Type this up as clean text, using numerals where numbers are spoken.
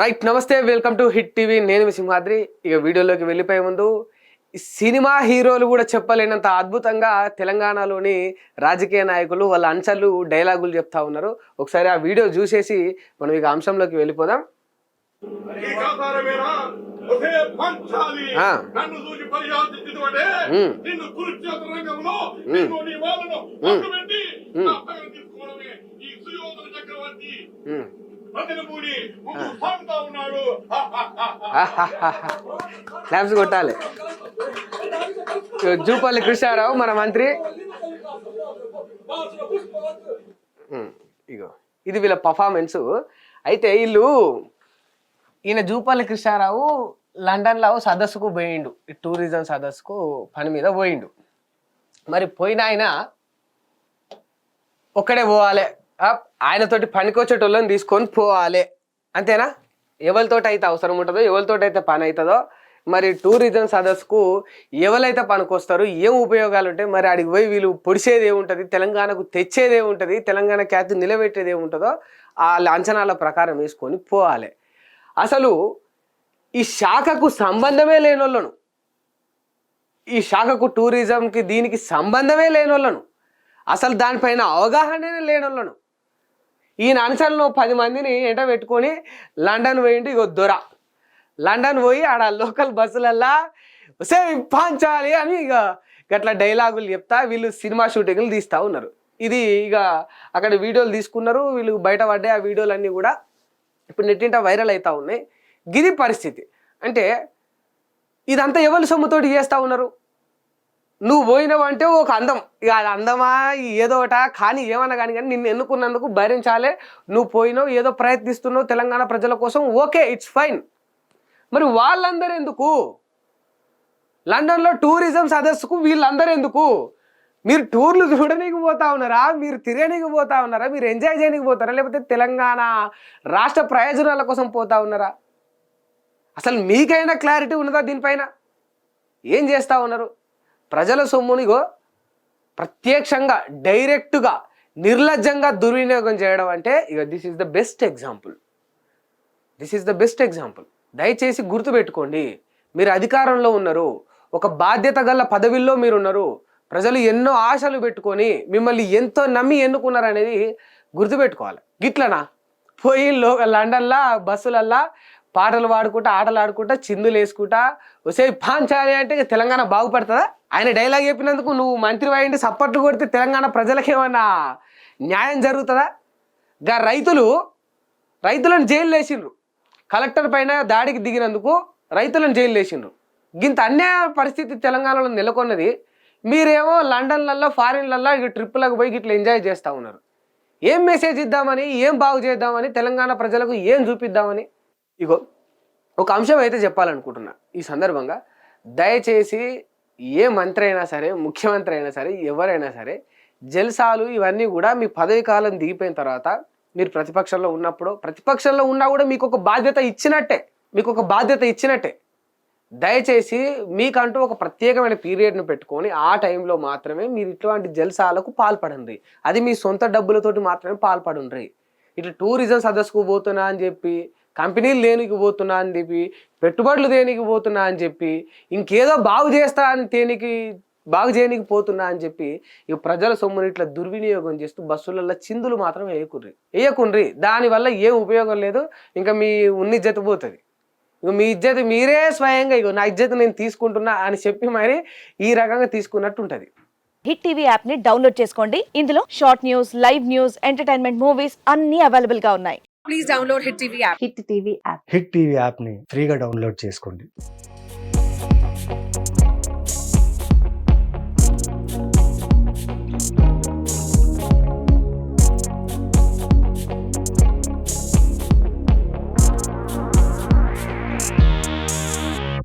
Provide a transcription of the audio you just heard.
Right, నమస్తే, welcome to hit TV. నేను మీ సింహాద్రి. ఇక వీడియోలోకి వెళ్ళిపోయే ముందు సినిమా హీరోలు కూడా చెప్పలేనంత అద్భుతంగా తెలంగాణలోని రాజకీయ నాయకులు వాళ్ళ అంశాలు డైలాగులు చెప్తా ఉన్నారు. ఒకసారి ఆ వీడియో చూసేసి మనం ఇక అంశంలోకి వెళ్ళిపోదాం. క్లాప్స్ కొట్టాలి. జూపల్లి కృష్ణారావు మన మంత్రి. ఇగో ఇది వీళ్ళ పర్ఫార్మెన్స్. అయితే ఈయన జూపల్లి కృష్ణారావు లండన్లో సదస్సుకు పోయిండు, టూరిజం సదస్సుకు పని మీద పోయిండు. మరి పోయిన ఆయన ఒక్కడే పోవాలి, ఆయనతోటి పనికొచ్చేటోళ్ళని తీసుకొని పోవాలి, అంతేనా? ఎవరితోటి అయితే అవసరం ఉంటుందో, ఎవరితోటి అయితే పని అవుతుందో, మరి టూరిజం సదస్సుకు ఎవరైతే పనికొస్తారో, ఏం ఉపయోగాలు ఉంటాయి, మరి ఆడికి పోయి వీళ్ళు పొడిచేది ఏముంటుంది, తెలంగాణకు తెచ్చేది ఏముంటుంది, తెలంగాణ ఖ్యాతి నిలబెట్టేది ఏముంటుందో వాళ్ళ అంచనాల ప్రకారం వేసుకొని పోవాలి. అసలు ఈ శాఖకు సంబంధమే లేని వాళ్ళను, ఈ శాఖకు టూరిజంకి దీనికి సంబంధమే లేని వాళ్ళను, అసలు దానిపైన అవగాహననే లేని వాళ్ళను ఈయన అనుసరణలో 10 మందిని ఎంట పెట్టుకొని లండన్ పోయిండు. ఇగో దొర లండన్ పోయి ఆడ లోకల్ బస్సులల్లా వస్తే పంచాలి అని ఇక గట్లా డైలాగులు చెప్తా వీళ్ళు సినిమా షూటింగ్లు తీస్తూ ఉన్నారు. ఇది ఇక అక్కడ వీడియోలు తీసుకున్నారు, వీళ్ళు బయట పడ్డాయి. ఆ వీడియోలన్నీ కూడా ఇప్పుడు నెట్టింట వైరల్ అవుతూ ఉన్నాయి. గిది పరిస్థితి. అంటే ఇదంతా ఎవరి సొమ్ముతోటి చేస్తూ ఉన్నారు? నువ్వు పోయినావంటే ఒక అందం, ఇక అది అందమా ఏదోట కానీ ఏమన్నా కానీ నిన్ను ఎన్నుకున్నందుకు భరించాలే. నువ్వు పోయినావు, ఏదో ప్రయత్నిస్తున్నావు తెలంగాణ ప్రజల కోసం, ఓకే, ఇట్స్ ఫైన్. మరి వాళ్ళందరూ ఎందుకు లండన్లో టూరిజం సదస్సుకు? వీళ్ళందరూ ఎందుకు? మీరు టూర్లు చూడనీకి పోతా ఉన్నారా? మీరు తిరగనీకి పోతా ఉన్నారా? మీరు ఎంజాయ్ చేయనీకి పోతారా? లేకపోతే తెలంగాణ రాష్ట్ర ప్రయోజనాల కోసం పోతా ఉన్నారా? అసలు మీకైనా క్లారిటీ ఉన్నదా దీనిపైన? ఏం చేస్తూ ఉన్నారు? ప్రజల సొమ్మునిగో ప్రత్యక్షంగా డైరెక్ట్గా నిర్లజ్జంగా దుర్వినియోగం చేయడం అంటే ఇక this is the best example. This is the best example. దయచేసి గుర్తుపెట్టుకోండి, మీరు అధికారంలో ఉన్నారు, ఒక బాధ్యత గల పదవిలో మీరు ఉన్నారు, ప్రజలు ఎన్నో ఆశలు పెట్టుకొని మిమ్మల్ని ఎంతో నమ్మి ఎన్నుకున్నారు అనేది గుర్తుపెట్టుకోవాలి. గిట్లనా పోయి లండన్లో బస్సులల్లా పాటలు పాడుకుంటా, ఆటలు ఆడుకుంటా, చిందులు వేసుకుంటా వసే పాంచాలి అంటే తెలంగాణ బాగుపడుతుందా? ఆయన డైలాగ్ చెప్పినందుకు నువ్వు మంత్రి అయ్యిండి సప్పట్లు కొడితే తెలంగాణ ప్రజలకి ఏమన్నా న్యాయం జరుగుతుందా? గా రైతులను జైలు వేసిండ్రు, కలెక్టర్ పైన దాడికి దిగినందుకు రైతులను జైలు వేసిండ్రు. గింత అన్యాయ పరిస్థితి తెలంగాణలో నెలకొన్నది. మీరేమో లండన్లలో ఫారిన్లలో ఇక ట్రిప్పులకు పోయి ఇట్లా ఎంజాయ్ చేస్తూ ఉన్నారు. ఏం మెసేజ్ ఇద్దామని, ఏం బాగు చేద్దామని, తెలంగాణ ప్రజలకు ఏం చూపిద్దామని? ఇగో ఒక అంశం అయితే చెప్పాలనుకుంటున్నా ఈ సందర్భంగా. దయచేసి ఏ మంత్రి అయినా సరే, ముఖ్యమంత్రి అయినా సరే, ఎవరైనా సరే, జల్సాలు ఇవన్నీ కూడా మీ పదవి కాలం దిగిపోయిన తర్వాత మీరు ప్రతిపక్షంలో ఉన్నప్పుడు, ప్రతిపక్షంలో ఉన్నా కూడా మీకు ఒక బాధ్యత ఇచ్చినట్టే. దయచేసి మీకంటూ ఒక ప్రత్యేకమైన పీరియడ్ను పెట్టుకొని ఆ టైంలో మాత్రమే మీరు ఇట్లాంటి జల్సాలకు పాల్పడండి. అది మీ సొంత డబ్బులతోటి మాత్రమే పాల్పడండి. ఇట్లా టూరిజం సదస్సుకు పోతున్నా అని చెప్పి, కంపెనీలు దేనికి పోతున్నా అని చెప్పి, పెట్టుబడులు దేనికి పోతున్నా అని చెప్పి, ఇంకేదో బాగు చేయనికి పోతున్నా అని చెప్పి ఇక ప్రజల సొమ్ముని ఇట్లా దుర్వినియోగం చేస్తూ బస్సులలో చిందులు మాత్రం వేయకుండ్రి. దానివల్ల ఏం ఉపయోగం లేదు. ఇంకా మీ ఇజ్జత్ పోతుంది. ఇక మీ ఇజ్జత్ మీరే స్వయంగా ఇక నా ఇజ్జత్ నేను తీసుకుంటున్నా అని చెప్పి మరి ఈ రకంగా తీసుకున్నట్టు ఉంటుంది. హిట్ టీవీ యాప్ ని డౌన్లోడ్ చేసుకోండి. ఇందులో short news, live news, entertainment movies అన్ని అవైలబుల్ గా ఉన్నాయి. Please download hit TV app. Hit TV app ని ఫ్రీగా డౌన్లోడ్ చేసుకోండి.